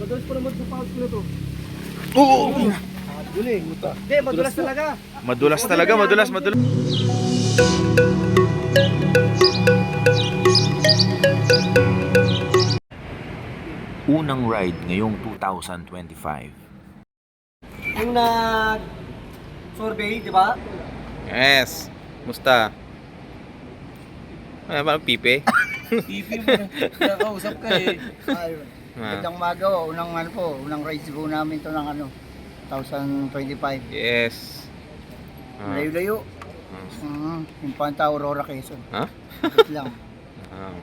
Madalas pa naman sa pause ko na to. Oo! Duling. Hindi, madulas talaga. Madulas talaga, madulas. Unang ride ngayong 2025. Yung nag-survey, di ba? Yes. Musta? Ay, parang pipe. TV mo na. Nakakausap ka eh. Ayun. Magandang umaga po. Unang ride po namin to ng 2025. Yes. Layo-layo. Yung Panta Aurora, Quezon. Ha? Wait lang. Ah.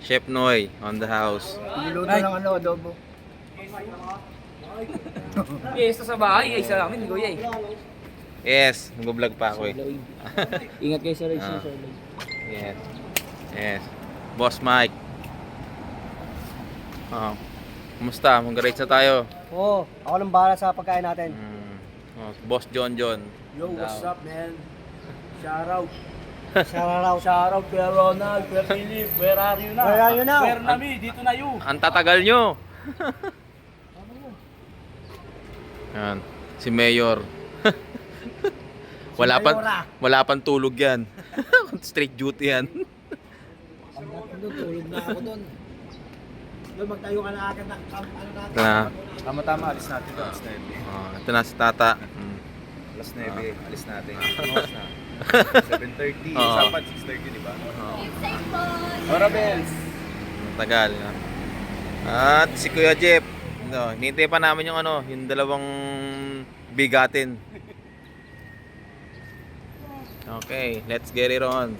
Chef Noy on the house. Niluto ng adobo. Yes, sa bahay. Isa namin, hindi ko eh. Yes, nag-vlog pa ako eh. Ingat kayo sa rides Ah. niyo, sir. Yes. Yes. Boss Mike. Kumusta? Mag-rates na tayo. Oo, ako nang bahala sa pagkain natin. Boss John. Yo, what's up, man? Shout out. Shout Shout out kay Ronald, kay Philip, where are you now? Where are you now? Where na mi? Dito na you. Ang tatagal nyo. Yan. Si Mayor. Wala pang tulog yan. Straight duty yan. Tulog na ako doon. Doon magtayo ka na agad ng Ito na. Tama-tama, alis natin to. Alis 9. Ito na si Tata. Alas 9, alis natin. Oras na. 7:30. Oo. Sapat 6:30, di ba? Ora bells. Tagal. At si Kuya Jeff. Hinintay pa namin yung yung dalawang bigatin. Okay, let's get it on.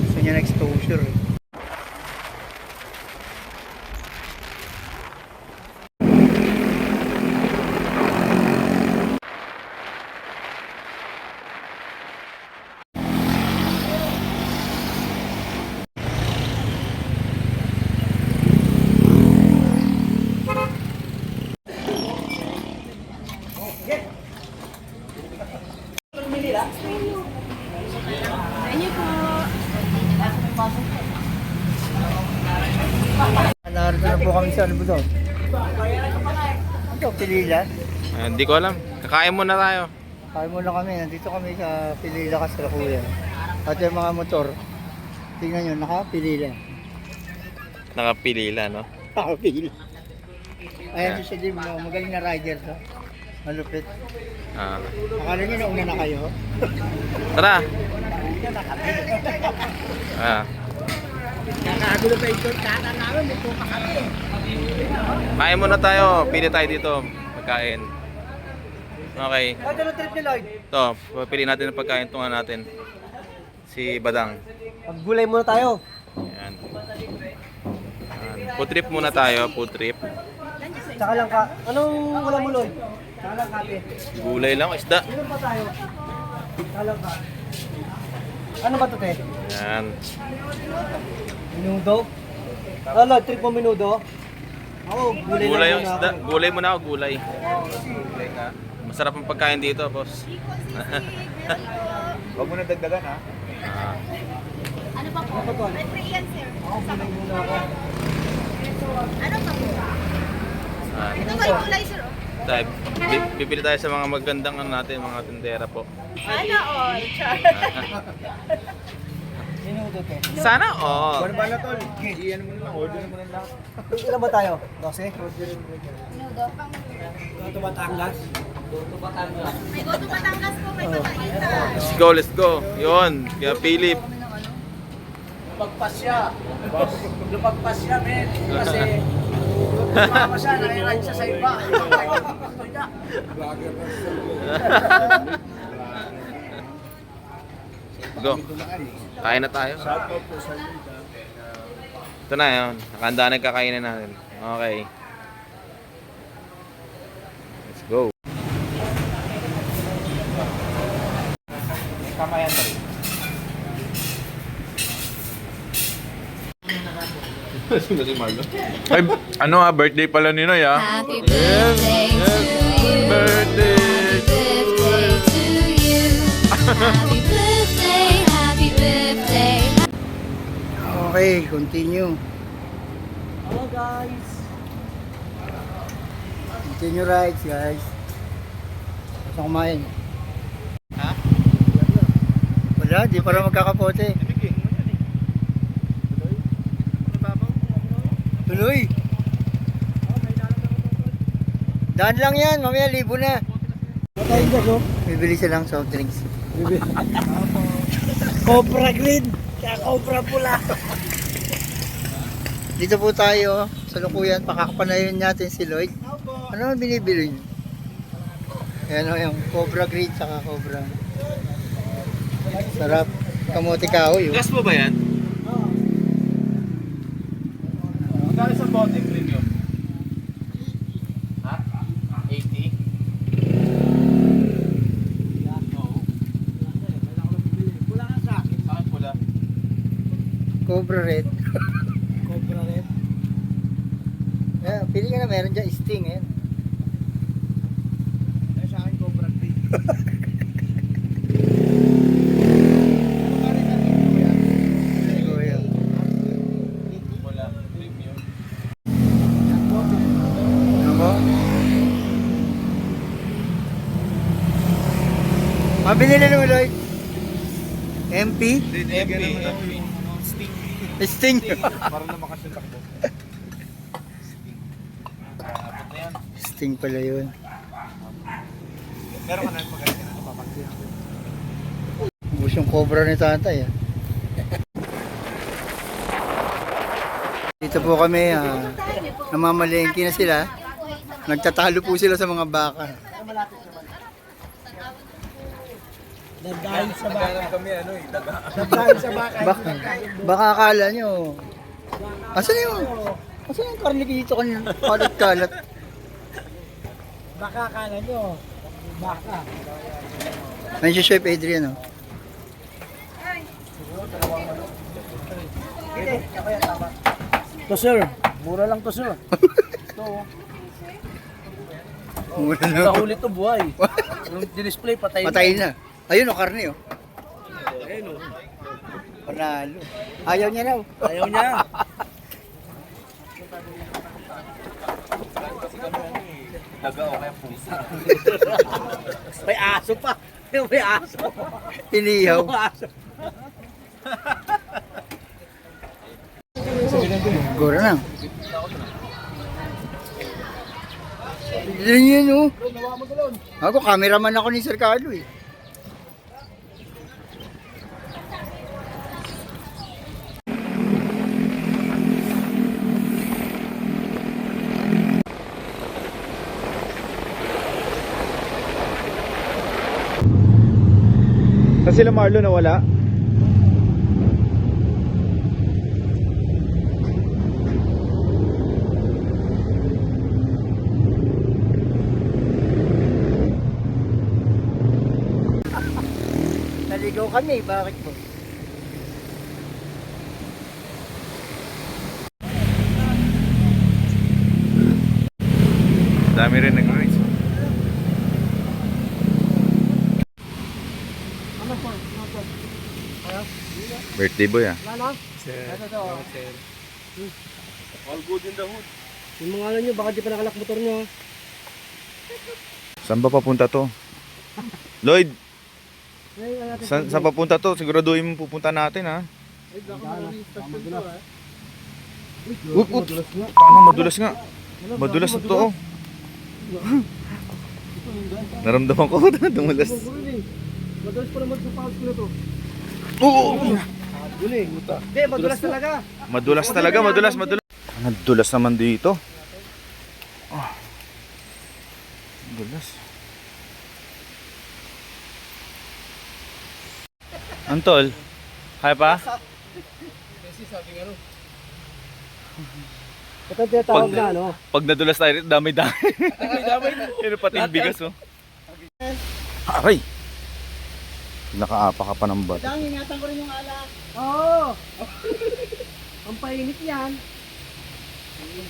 Gusto niya na exposure eh. Narito na po kami sa ano po doon? Ito, Pilila. Hindi ko alam. Kakain muna tayo. Kaya muna kami, nandito kami sa Pilila Kasalukuyan. At yung mga motor, tingnan nyo, nakapilila. Nakapilila, no? Nakapilila. Ayan si Jim, magaling na rider to. Malupit. Akala nyo nauna na kayo? Tara! Nakakagulo pa ito, kata namin, may pupa kami. Kain muna tayo. Pili tayo dito. Pagkain. Okay. Ano ang trip ni Lloyd? Ito, pili natin ang pagkain tunga natin. Si Badang. Maggulay muna tayo. Ayan. Food trip muna tayo. Food trip. Tsaka lang ka. Anong ulam mo, Lloyd? Tsaka lang kate. Gulay lang. Isda. Ilan pa tayo? Tsaka lang ka. Ano ba ito, te? Ayan. Minudo? Lloyd, trip mo minudo? Ako, gulay Gulay lang yung muna isda. ako. Gulay muna ako. Gulay. Play ka. Masarap ang pagkain dito, boss. Huwag mo na dagdagan ha. Ano pa po? Ano ba ito? Free yan, sir. Ako, gulay muna ako. Ano pa po? Ito ba yung kulay, sir? Tayo, bibili tayo sa mga magandang natin, mga tindera po. Ano all? Char. Minudo, te. Sana all. Ano ba na tol? Iyan mo na lang. Order mo na lang. Ilan ba tayo? 12? Nudo pang... Ito Batangas? May go to Batangas po, may Batangas. Let's go. Yun. Kaya Philip. Lumagpas siya. Lumagpas siya, men. Kasi sumama siya, nai-ride siya sa iba. Go. Kain na tayo. Ito na yun. Nakahanda na yung kakainin natin. Okay. Let's go. Tama yan, tol. Sino si Marlo? Ay, ano birthday pala ni Noy Happy birthday to you. Okay, continue. Hello guys. Continue rides, guys. Basta kumain. Ha? Wala, di para magkakapote. Tuloy. Daan lang yan, mamaya libo na. Matayin ka, so? Bibili silang soft drinks. Cobra green. Kaya cobra pula. Dito po tayo, sa Lukuyan, pakakapanayon natin si Lloyd. Ano ang binibili niyo? Ayan o, yung Cobra Green saka Cobra. Sarap. Kamote kahoy. Oh. Gas mo ba yan? Magkano sa bote premium? Ha? 80? Pula ka sa akin. Saan pula? Cobra Red. Cobra red. Yeah, pili ka na, meron dyan Sting. Ayan. Kaya sa akin cobra green. Kuya. Pula premium. Ako? Mabili na naman, Lloyd. MP? MP. Sting. Para na makasya takbo. Abot na yan. Sting pala yun. Meron ka na yung pagkain na napapansin. Ubus yung Cobra ni tatay. Ah. Dito po kami, namamalengke na sila. Nagtatalo po sila sa mga baka. Nagdahil sa baka. kami ano eh, daga. Nagdahil sa baka. Baka akala nyo. Asan yung karne dito kanina? Kalat-kalat. Baka akala nyo. Baka. Ayun si Chef Adrian. Oh. To sir. Mura lang to sir. Mura na. Nahuli to buhay. Yung display patay. Patay na. Ayun o, karne oh. Ayun o. Panalo. Ayaw niya na. Oh. Ayaw niya. Daga o kaya pusa. May aso pa. May aso. Inihaw. May aso. Gora na. Yan yun oh. Ako, cameraman ako ni Sir Carlo eh. Kasi sila Marlo nawala. Naligaw kami, bakit po? Dami rin nag-race. Birthday boy ah. Ano? All good in the hood. Yung mga ano nyo, baka di pa nakalak motor nyo. Saan ba papunta to? Lloyd, saan papunta to? Siguraduhin mo pupunta natin ha. Paano madulas nga? Madulas na to oh. Naramdaman ko dumulas. Madulas pa naman sa pahas ko na to. Oo! Hindi, madulas talaga. Madulas talaga, madulas. Nadulas naman dito. Oh. Madulas. Antol, kaya pa? Ito ang tinatawag na ano. Pag nadulas tayo, dami-dami. Pero pati yung bigas oh. Aray! Nakaapa ka pa ng bato. Ingatan ko rin yung alak. Oo! Ang painit yan.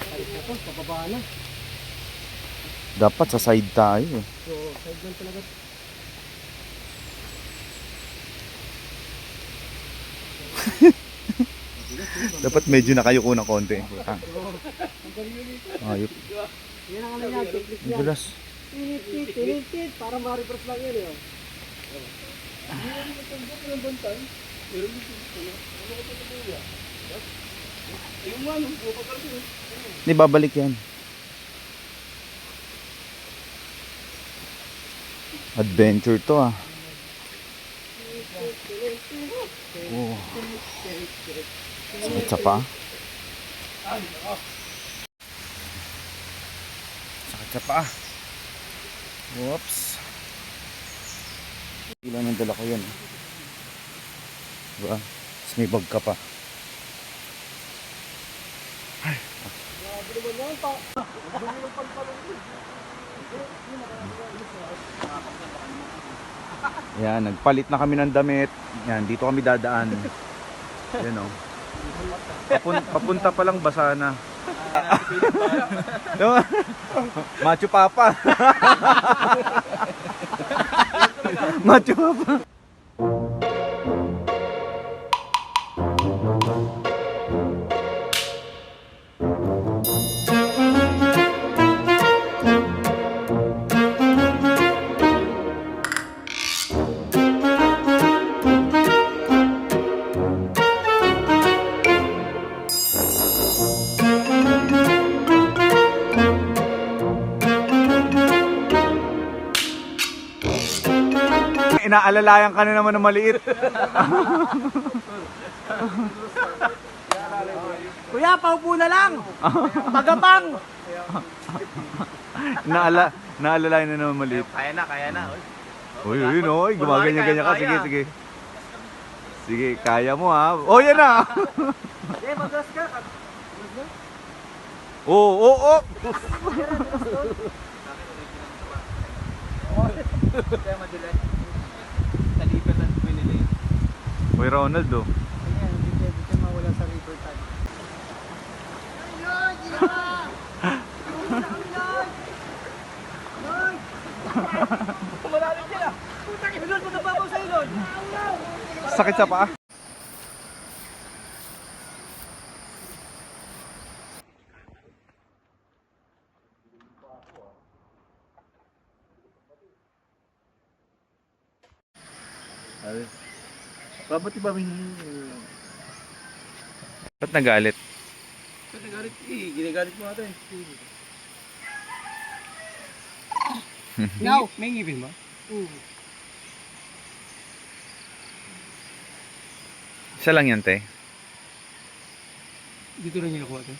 Ito, pababa na. Dapat sa side tayo eh. So, side lang talaga. Dapat medyo nakayuko ng konti. Putang. Ayop. Yan ang ano niya, technique niya. Dulas. Tinit, para ma-reverse lang yun eh. Hindi, babalik yan. Adventure to ah. Oh. Sakit sa pa. Sakit sa pa. Whoops. Ilan ang dala ko yan. Diba? Tapos may bag ka pa. Yan, nagpalit na kami ng damit. Yan, dito kami dadaan. Yan o. Papunta pa lang basa na. Diba? Macho Papa. Macho Papa. Inaalalayan ka na naman ng maliit. Kuya, paupo na lang! Pagabang! Naalalayan na naman maliit. Kaya na. Uy, uy, gumaganyan-ganyan ka. Sige, sige. Sige, kaya mo ha. Oh, yan na. Eh, magdas ka. Oo. Kaya madilat. Talipan lang pinili. Uy, Ronald oh. Ayan, hindi ka mawala sa river tag. Kumalalim sila. Putang ina, Lord, magbabaw sa ilon. Sakit sa paa. Ba't iba min... Ba't nagalit? Ginagalit ginagalit mo natin. Now, may ngipin mo? Isa lang yan, te. Dito rin yung nakuha ito.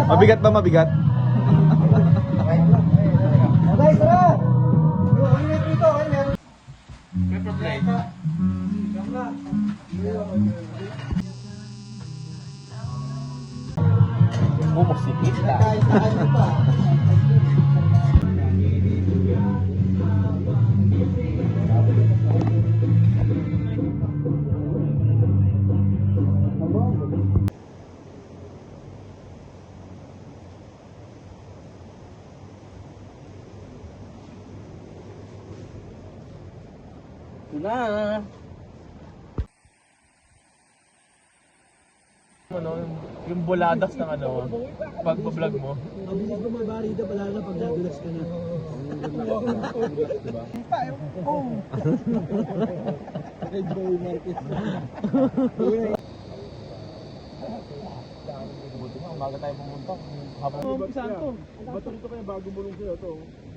Mabigat ba mabigat? Guys, tara! Init dito, init! Bumusikit na. Ito na! Ano, yung buladas ng ano, pag-vlog mo. Mabilis mo mabarida pala na pag nadulas ka na. Umaga tayo pumunta. Habang Saan to? bato dito kaya bago mulong sa'yo to.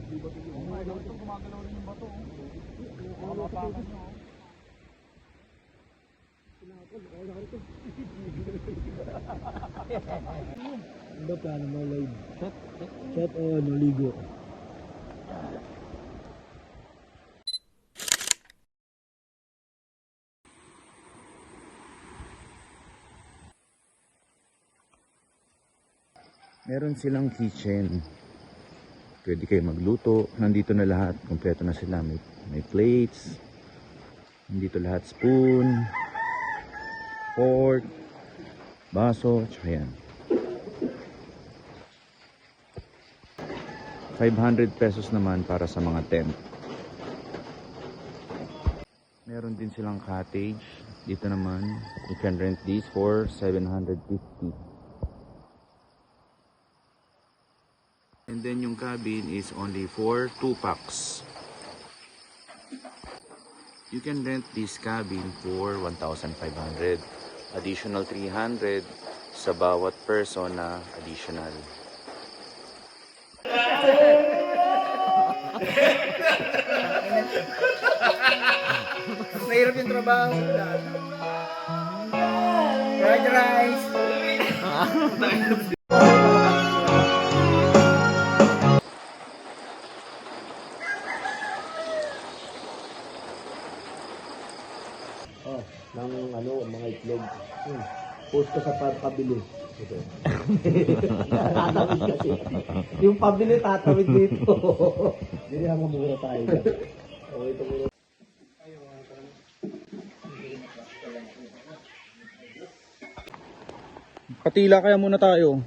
Di bato dito. Gumagalaw rin yung bato. Baka mapakan nyo. Ano plano mo live? Shot o ano, ligo? Meron silang kitchen. Pwede kayo magluto. Nandito na lahat. Kompleto na sila. May plates. Nandito lahat. Spoon. Fork. Baso. Tsaka yan. 500 pesos naman para sa mga tent. Meron din silang cottage. Dito naman, you can rent these for 750. And then yung cabin is only for 2 packs. You can rent this cabin for 1,500. Additional 300 sa bawat person na additional. Mahirap yung trabaho. Fried rice. Oh, ng ano, mga itlog. Post ka sa pabili. Ito. Tatawid kasi. Yung pabili tatawid dito. Hindi lang mura tayo. Okay, ito muna. Patila kaya muna tayo.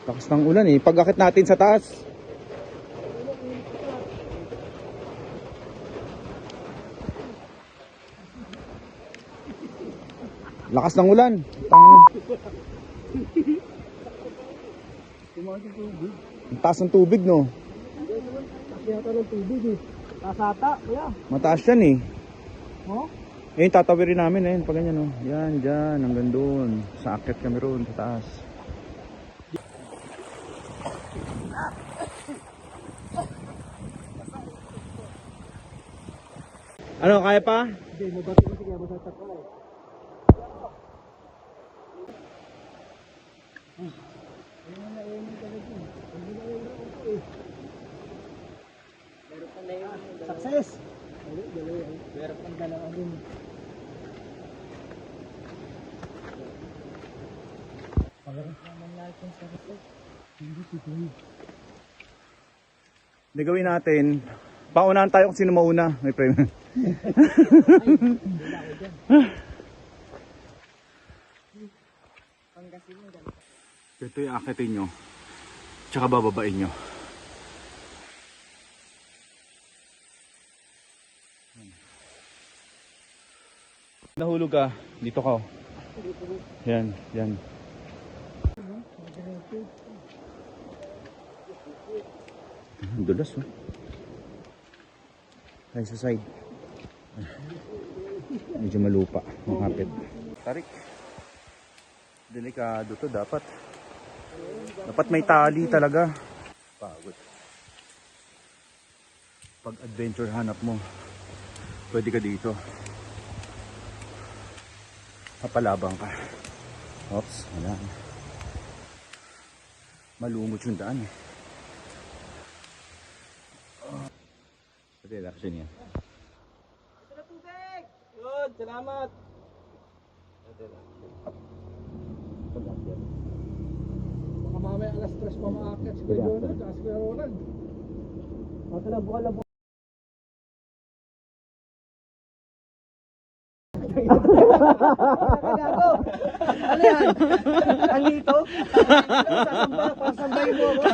Lakas ng ulan eh. Pag-akit natin sa taas. Lakas ng ulan. Tanga na. Ang taas ng tubig, no? Yata ng tubig eh. Kasata, kaya. Mataas yan eh. Oh? Eh, tatawirin namin eh. Pag ganyan, no? Yan, dyan. Hanggang doon. Sa akyat kami roon, sa taas. Ano, kaya pa? Hindi, mabati kasi kaya masatak ka eh. Success! Meron pang dalawa din. Hindi gawin natin. Paunahan tayo kung sino mauna. May premium. Ito yung akitin nyo. Tsaka bababain nyo. Nahulog ka. Dito ka. Oh. Yan, yan. Ang dulas oh. Tayo sa side. Medyo malupa. Makapit. Tarik. Delikado to dapat. Dapat may tali talaga. Pagod. Pag adventure hanap mo, pwede ka dito. Papalabang ka. Oops, wala. Malumot yung daan eh. Relax yan. Good, salamat! Baka mamaya alas 3 pa maakit si Kuya Donald at si Kuya Ronald. Baka na buka na buka. Ano yan? Ang ito? Sasambay mo ako?